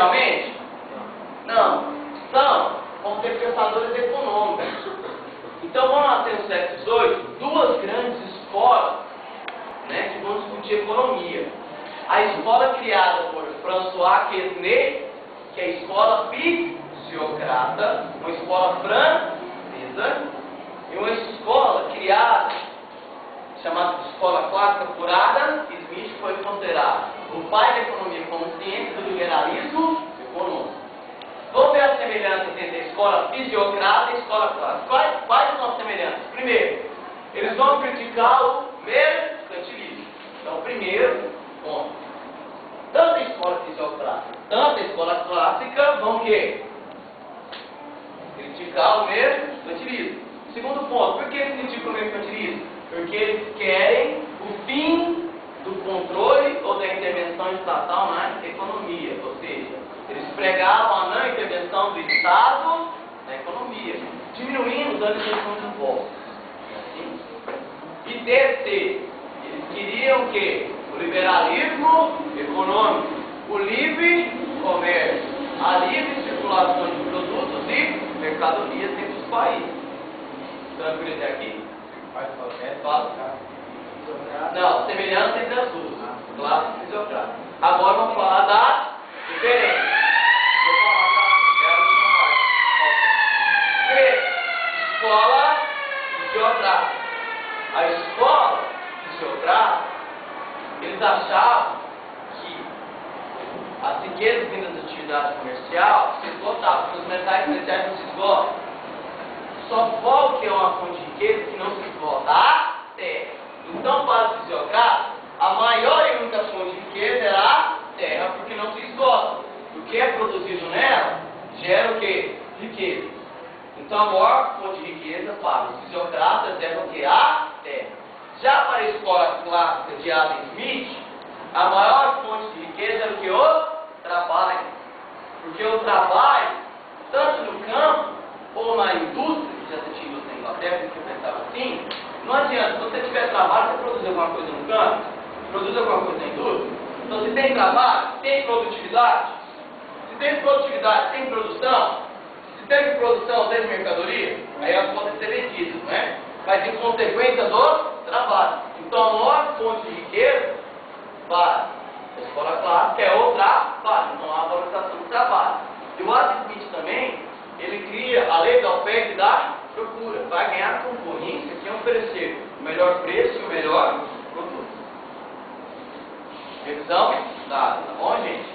inicialmente? Não. São, vão ser pensadores econômicos. Então vão nascer no século XVIII duas grandes escolas, né, que vão discutir economia. A escola criada por François Quesnay, que é a escola fisiocrata, uma escola francesa, e uma escola criada, chamada de escola clássica por Adam Smith, que foi considerado o pai da economia como ciência do liberalismo econômico. Vamos ver as semelhanças entre a escola fisiocrata e a escola clássica. Quais são as semelhanças? Primeiro, eles vão criticar o mercantilismo. Então, primeiro ponto. Tanto a escola fisiocrata, tanto a escola clássica vão o quê? Criticar o mercantilismo. Segundo ponto, por que eles criticam o mercantilismo? Porque eles querem o fim do controle ou da intervenção estatal na economia. Ou seja, eles pregavam a não intervenção do Estado na economia, diminuindo os danos de impostos. Assim. E terceiro, eles queriam que o liberalismo econômico, o livre comércio, a livre circulação de produtos e mercadorias entre os países. Tranquilo até aqui? Não, semelhança entre as duas, clássico e fisiocrata. Agora vamos falar da diferença. Vou falar da escola fisiocrata. A escola fisiocrata, eles achavam que as riquezas vindas da atividade comercial se esgotavam, porque os metais comerciais não se esgotam. Só qual que é uma fonte de riqueza que não se esgota? A terra. Então, para os fisiocratas, a maior e única fonte de riqueza era a terra, porque não se esgota. O que é produzido nela gera o quê? Riqueza. Então, a maior fonte de riqueza para os fisiocratas era o que? A terra. Já para a escola clássica de Adam Smith, a maior fonte de riqueza era o que? O trabalho. Porque o trabalho, tanto no campo ou na indústria, que já tinha indústria na Inglaterra, que eu pensava assim, não adianta, se você tiver trabalho, você produz alguma coisa no campo, produz alguma coisa na indústria. Então, se tem trabalho, tem produtividade. Se tem produtividade, tem produção. Se tem produção, tem mercadoria. Aí elas podem ser vendidas, não é? Mas em consequência do trabalho. Então, a maior fonte de riqueza para a escola clássica é o trabalho. Então, a valorização do trabalho. E o Adam Smith também, ele cria a lei da oferta e da procura. Vai ganhar concorrência que oferecer o melhor preço e o melhor produto. Revisão dada, tá bom, gente?